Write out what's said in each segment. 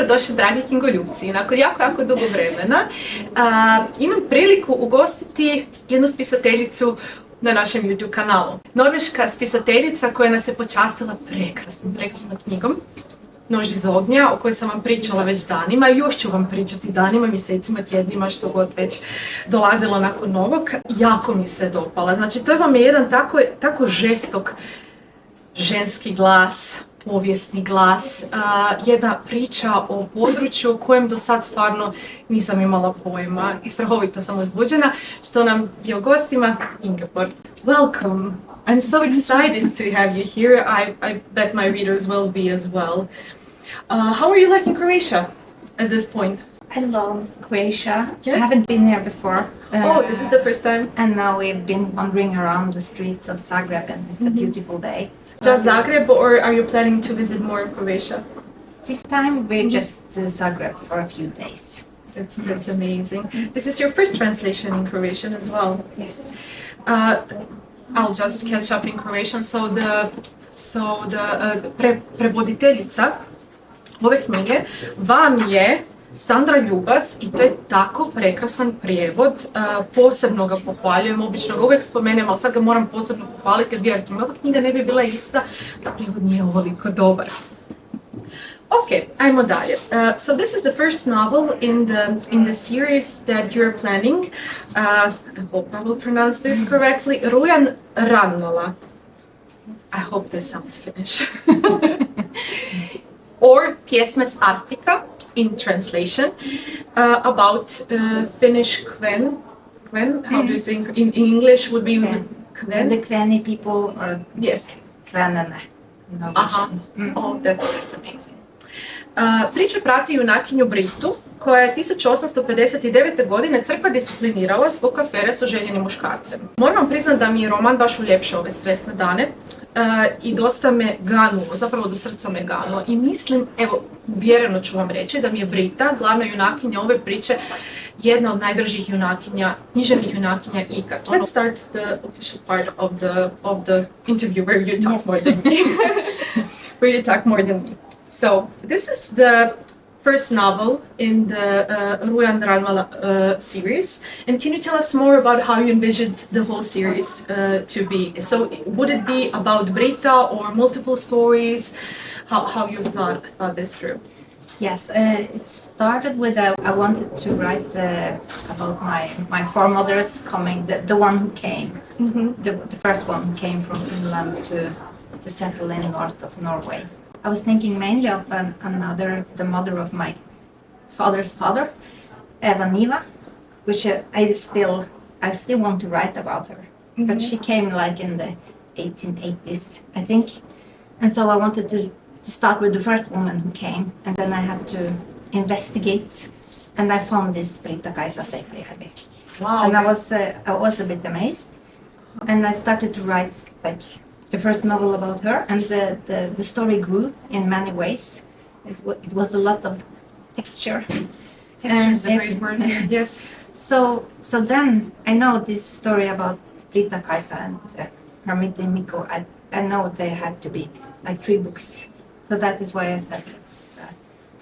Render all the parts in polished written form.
Dobrodošli, dragi knjigoljubci. Nakon jako dugo vremena imam priliku ugostiti jednu spisateljicu na našem YouTube kanalu. Norveška spisateljica koja nas je počastila prekrasnom knjigom Nož iz ognja, o kojoj sam vam pričala već danima i još ću vam pričati danima, mjesecima, tjednima, što god već dolazilo nakon ovog. Jako mi se dopala. Znači, to vam je jedan tako žestok ženski glas, povijesni glas, jedna priča o području o kojem do sad stvarno nisam imala pojma i strahovito sam uzbuđena što nam je o gostima Ingeborg. Welcome! I'm so excited to have you here. I bet my readers will be as well. How are you liking Croatia at this point? I love Croatia. Yes? I haven't been here before. This is the first time? And now we've been wandering around the streets of Zagreb and it's a beautiful day. Just Zagreb, or are you planning to visit more of Croatia? This time we're just Zagreb for a few days. That's amazing. This is your first translation in Croatian as well. Yes. I'll just catch up in Croatian. So the prevoditeljica ove knjige vam je Sandra Ljubas i to je tako prekrasan prijevod, posebno ga pohvaljujem, obično ga uvijek spomenem, ali sad ga moram posebno pohvaliti jer vjerujte mi, ova knjiga ne bi bila ista da prijevod nije ovoliko dobar. Ok, ajmo dalje. So this is the first novel in the series that you're planning. I hope I will pronounce this correctly. Ruijan, rannalla. I hope this sounds Finnish. Or Pjesme s Arktika in translation, about Finnish Kven. How do you say in English would be Kven? The Kveni people are Yes. Kvenima. Oh, that's amazing. Priča prati junakinju Britu, koja je 1859. godine Crkva disciplinirala zbog afere s oženjenim muškarcem. Moram vam priznati da mi je roman baš uljepšao ove stresne dane i dosta me ganulo, zapravo do srca me ganulo. I mislim, evo, uvjereno ću vam reći da mi je Brita, glavna junakinja ove priče, jedna od najdržih junakinja, književnih junakinja ikad. Let's start the official part of the interview where you talk more than me. Where you talk more than me. So, this is the first novel in the Ruijan, rannalla series. And can you tell us more about how you envisioned the whole series to be? So, would it be about Brita or multiple stories? How you thought this through? Yes, it started with I wanted to write about my foremothers coming, the one who came, the first one who came from Finland to settle in north of Norway. I was thinking mainly of the mother of my father's father, Kvenima, which I still want to write about her. But she came like in the 1880s, I think. And so I wanted to start with the first woman who came, and then I had to investigate, and I found this Britom Caisam Seipajærvi. Wow. And I was a bit amazed, and I started to write like the first novel about her, and the story grew in many ways. It was a lot of texture. Texture is a great word. Yes. So then I know this story about Britom Caisam and her meeting Mikko. I know there had to be like 3 books. So that is why I said it's a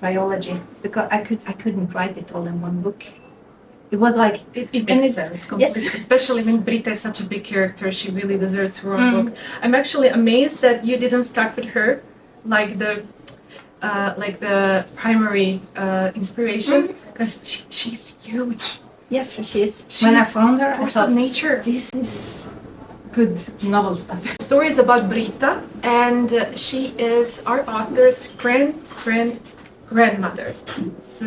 trilogy, because I couldn't write it all in one book. It was like it makes sense completely. Yes. Especially when Brita is such a big character, she really deserves her own book. I'm actually amazed that you didn't start with her, like the primary inspiration, because she's huge. Yes, she is. When I found her, force of nature. This is good novel stuff. The story is about Brita, and she is our author's grandmother. So,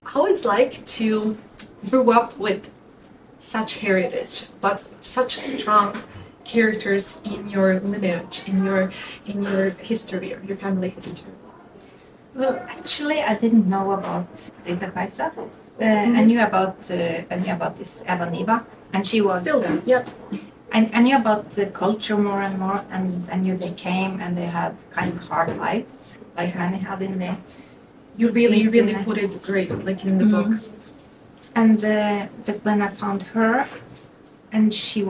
how it's like to grew up with such heritage, but such strong characters in your lineage, in your history, or your family history. Well, actually, I didn't know about Britom Caisam. I knew about this Kvenima, and she was. Still, yeah. I knew about the culture more and more, and I knew they came and they had kind of hard lives, like many had in there. You really put it great, like in the book. And but when I found her, and she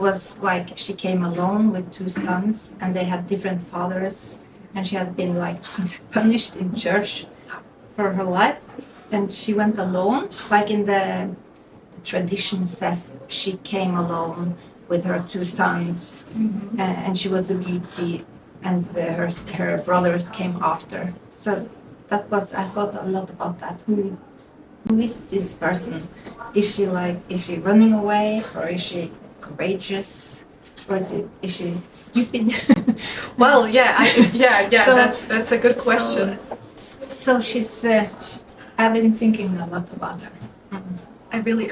came alone with 2 sons, and they had different fathers, and she had been like punished in church for her life, and she went alone. Like in the tradition says, she came alone with her 2 sons, and she was the beauty, and her brothers came after. So that was, I thought a lot about that. Who is this person? Is she running away, or is she courageous, or is she stupid? Well, yeah, So- that's a good question. So she's. I've been thinking a lot about her. I really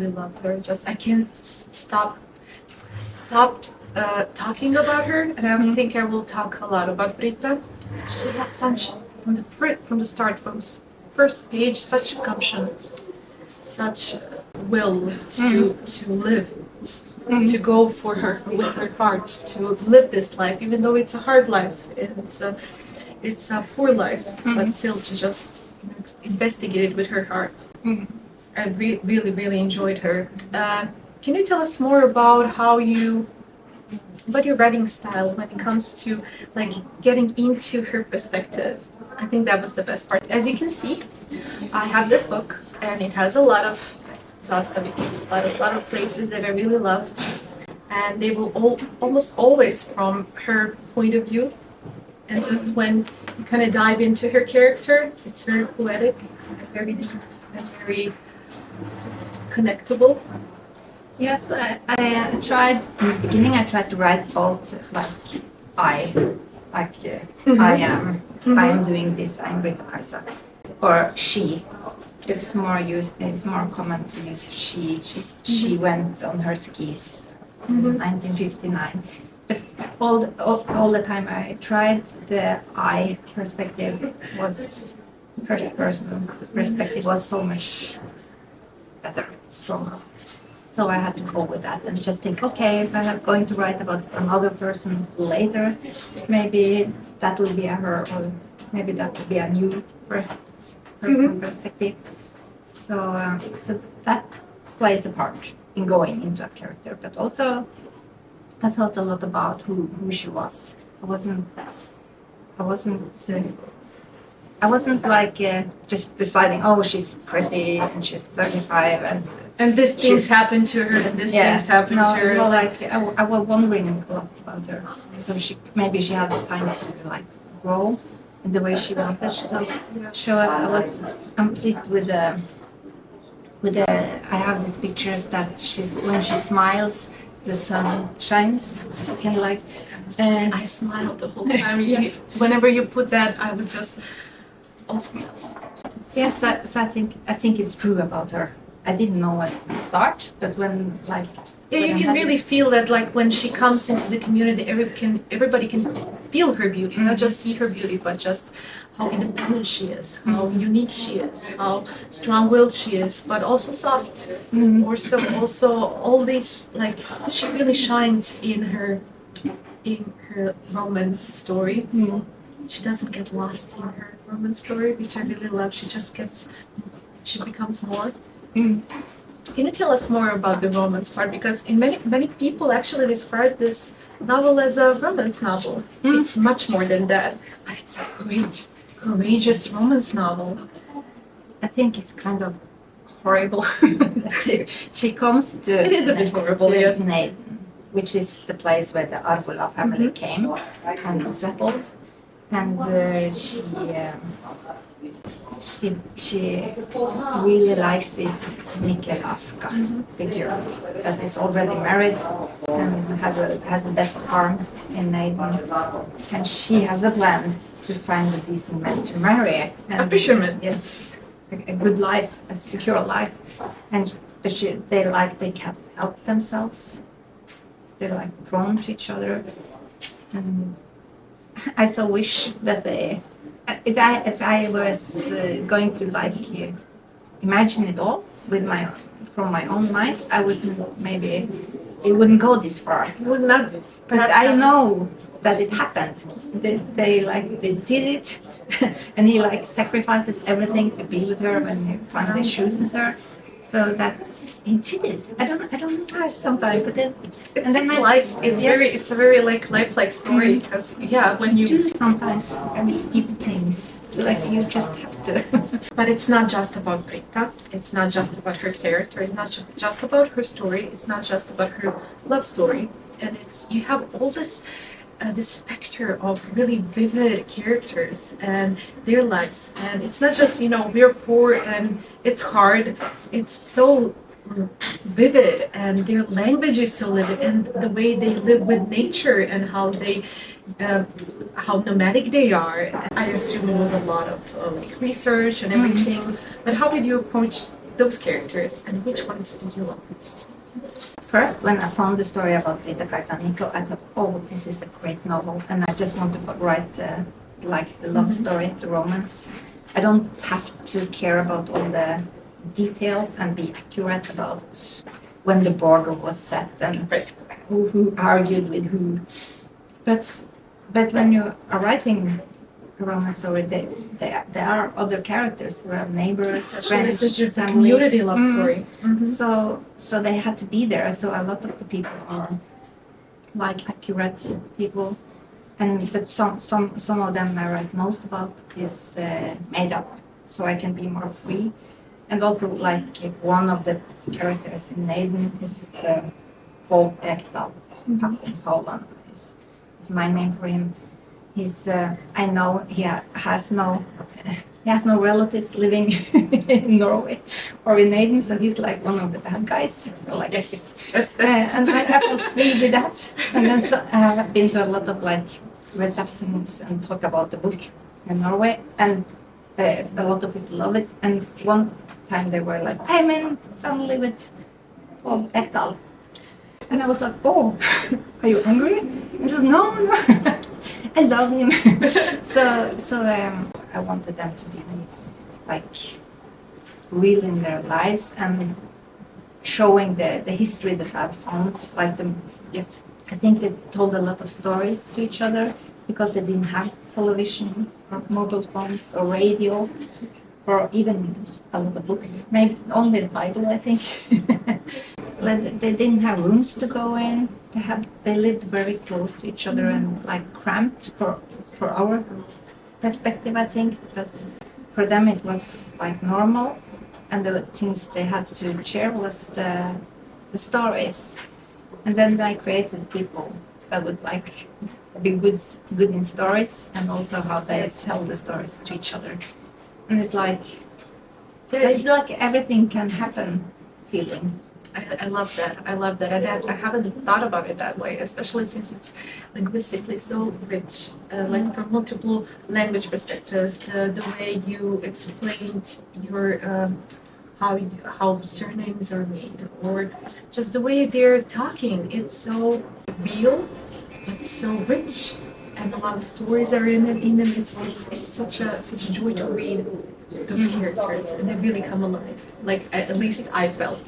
loved her. Just I can't stop talking about her, and I think I will talk a lot about Britta. She has such from the start, from first page, such gumption, such will to live, to go for her with her heart, to live this life, even though it's a hard life, it's a poor life, but still to just investigate it with her heart. I really enjoyed her. Can you tell us more about about your writing style when it comes to like getting into her perspective? I think that was the best part. As you can see, I have this book, and it has a lot of zastavice, a lot of places that I really loved, and they will almost always from her point of view. And just when you kind of dive into her character, it's very poetic, and very deep, and very just connectable. Yes, I tried in the beginning. I tried to write both, I am doing this. I'm Britom Caisam, or she. It's more common to use she. She went on her skis in 1959. But all the time I tried, the I perspective was first person perspective was so much better, stronger. So I had to go with that and just think, okay, if I'm going to write about another person later, maybe that will be a her, or maybe that will be a new first person perspective. So that plays a part in going into a character, but also I thought a lot about who she was. I wasn't like just deciding, oh, she's pretty and she's 35 And this things happened to her, and this things happened to her. It's more like I was wondering a lot about her. So maybe she had the time to like grow in the way she wanted. So I'm pleased with the. I have these pictures that when she smiles, the sun shines. She can like. And I smiled the whole time. Yes. Whenever you put that, I was just all smiles. Yes, so I think it's true about her. I didn't know at the start, but when like you can really feel that, like when she comes into the community, everybody can feel her beauty, not just see her beauty, but just how independent she is, how unique she is, how strong-willed she is, but also soft. Also all these, like, she really shines in her romance story. She doesn't get lost in her romance story, which I really love. She becomes more. Can you tell us more about the romance part? Because many people actually describe this novel as a romance novel. It's much more than that, but it's a great, courageous romance novel. I think it's kind of horrible that she comes to. It is a bit horrible, yes. Which is the place where the Arvola family came and settled, and she really likes this Mikelaska figure that is already married and has the best farm in Naden, and she has a plan to find a decent man to marry. And a fisherman. Yes, a good life, a secure life, and they can't help themselves. They're like drawn to each other, and I so wish that they. If I was going to like imagine it all from my own mind, I it wouldn't go this far. It would not. But I know that it happened. They did it, and he like sacrifices everything to be with her when he finally chooses her. So he did it. I don't know sometimes, but then it's life. It's a very like lifelike story, because when you do sometimes very stupid things, Like you just have to. But it's not just about Britta. It's not just about her character. It's not just about her story. It's not just about her love story. And you have all this specter of really vivid characters and their lives. And it's not just, we're poor and it's hard. It's so vivid, and their language is so vivid, and the way they live with nature and how nomadic they are. I assume it was a lot of research and everything. But how did you approach those characters, and which ones did you love most? First, when I found the story about Britom Caisam Seipajærvi, I thought, oh, this is a great novel, and I just want to write like the love story, the romance. I don't have to care about all the details and be accurate about when the border was set and who argued with who. But when you are writing a romance story, there are other characters. There are neighbors, friends, it's a community love story. So they had to be there. So a lot of the people are like accurate people, but some of them I write most about is made up, so I can be more free. And also, like, one of the characters in Naden is Paul Ekdal, in Poland. Is my name for him. He's I know he has no relatives living in Norway or in Naden, so he's like one of the bad guys. Like, yes, and I felt free with that. And then I have been to a lot of like receptions and talk about the book in Norway, and a lot of people love it. And one time they were like, I'm in family with Paul Ekdal. And I was like, oh, are you angry? He says, no, I love him. so I wanted them to be like real in their lives and showing the history that I've found. Like yes, I think they told a lot of stories to each other because they didn't have television or mobile phones or radio or even a lot of books. Maybe only the Bible, I think. They didn't have rooms to go in. They lived very close to each other and like cramped for our perspective, I think. But for them it was like normal, and the things they had to share was the stories. And then I created people that would like be good in stories, and also how they tell the stories to each other. And it's like everything can happen feeling. I love that. And I haven't thought about it that way, especially since it's linguistically so rich, like from multiple language perspectives. The way you explained your how surnames are made, or just the way they're talking. It's so real, it's so rich, and a lot of stories are in it. It's such a joy to read those characters, and they really come alive. Like at least I felt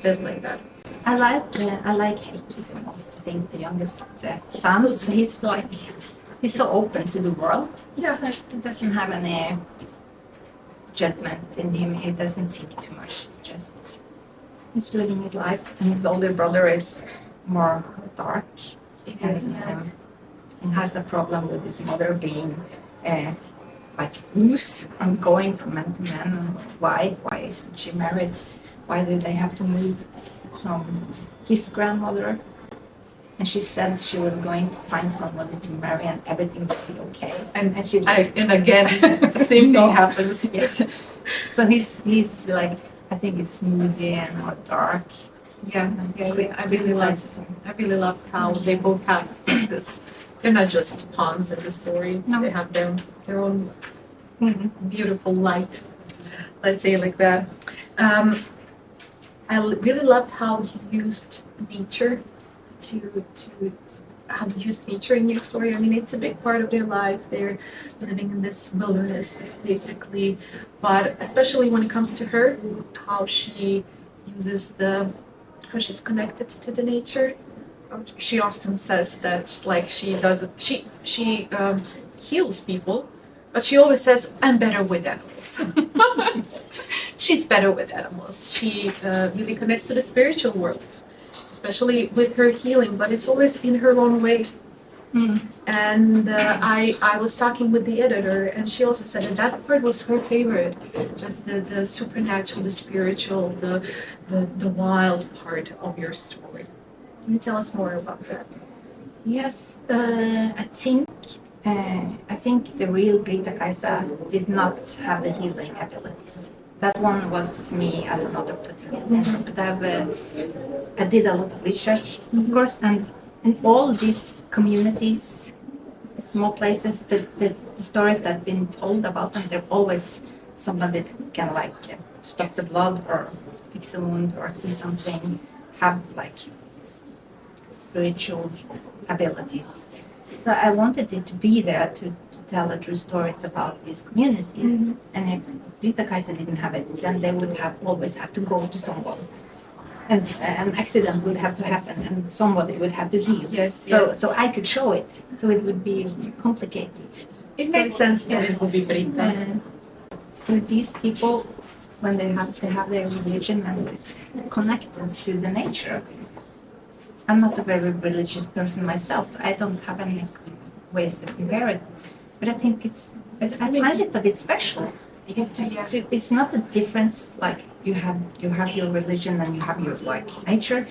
like that. I like Heikki the most. I think the youngest son. So he's so open to the world. He doesn't have any judgment in him. He doesn't think too much. It's just he's living his life. And his older brother is more dark and has a problem with his mother being like loose and going from man to man. And why isn't she married? Why did they have to move from his grandmother? And she said she was going to find somebody to marry and everything would be okay. And again the same thing happens. Yes. So he's like, I think he's moody and more dark. Yeah. I really love how they both have this. They're not just pawns in the story. No. They have their own beautiful light. Let's say it like that. I really loved how you used nature how you use nature in your story. I mean, it's a big part of their life. They're living in this wilderness, basically. But especially when it comes to her, how she uses how she's connected to the nature. She often says that, like, she heals people, but she always says, "I'm better with animals." She's better with animals. She really connects to the spiritual world, especially with her healing, but it's always in her own way. And I was talking with the editor, and she also said that part was her favorite, just the supernatural, the spiritual, the wild part of your story. Can you tell us more about that? Yes, I think the real Britom Caisam did not have the healing abilities. That one was me as an author putting it in. But I did a lot of research, of course, and in all these communities, small places, the stories that have been told about them, they're always somebody that can like stop the blood or fix a wound or see something, have like spiritual abilities. So I wanted it to be there to tell the true stories about these communities. And if Britom Caisam didn't have it, then they would have always have to go to someone. And an accident would have to happen and somebody would have to heal. So I could show it. So it would be complicated. It made sense that it would be Britom. For these people, when they have their religion and it's connected to the nature. I'm not a very religious person myself, so I don't have any ways to compare it. But I think I find it a bit special. It's not a difference like you have your religion and you have your like nature.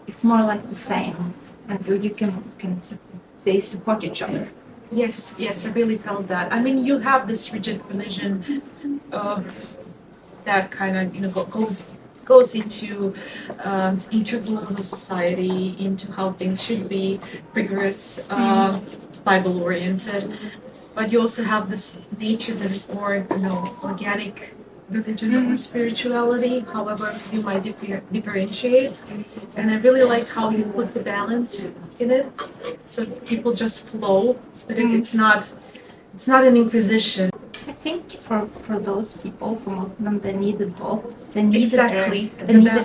It's more like the same, and they support each other. Yes, I really felt that. I mean, you have this rigid religion that kind of goes into rules of society, into how things should be, rigorous, Bible-oriented. But you also have this nature that is more, organic religion or spirituality, however you might differentiate. And I really like how you put the balance in it, so people just flow, but it's not an inquisition. I think for those people, for most of them, they needed both. They needed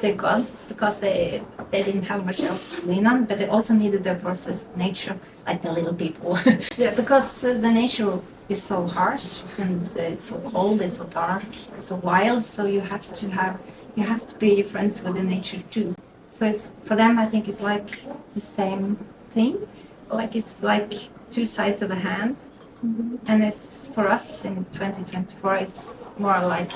their God because they didn't have much else to lean on, but they also needed their versus nature, like the little people. Yes. Because the nature is so harsh and it's so cold, it's so dark, it's so wild. So you have to be friends with the nature too. So it's for them. I think it's like the same thing. Like it's like two sides of a hand. And it's for us in 2024, it's more like,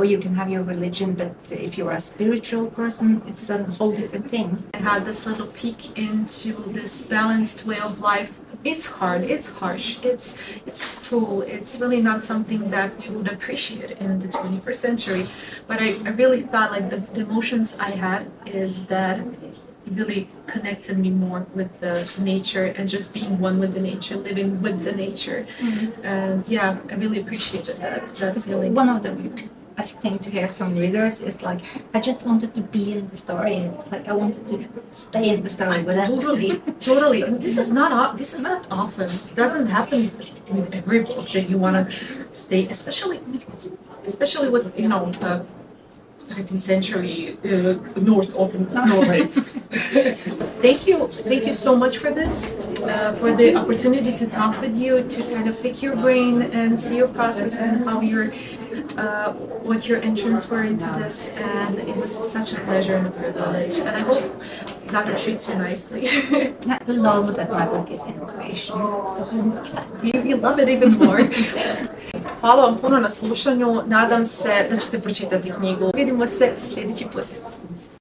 you can have your religion, but if you're a spiritual person, it's a whole different thing. I had this little peek into this balanced way of life. It's hard, it's harsh, it's cruel, it's really not something that we would appreciate in the 21st century. But I really thought like the emotions I had is that it really connected me more with the nature and just being one with the nature, living with the nature. And I really appreciated that It's feeling. one of the best thing to hear from readers is like, I just wanted to be in the story, like I wanted to stay in the story with them. Totally. And this is not often. It doesn't happen with every book that you want to stay, especially with the 19th century north of Norway. Thank you so much for this, for the opportunity to talk with you, to kind of pick your brain and see your process and how what your entrance were into this. And it was such a pleasure and a privilege. And I hope Zagreb treats you nicely. I love that my book is in Croatian, so I'm excited. You love it even more. Hvala vam puno na slušanju, nadam se da ćete pročitati knjigu. Vidimo se sljedeći put.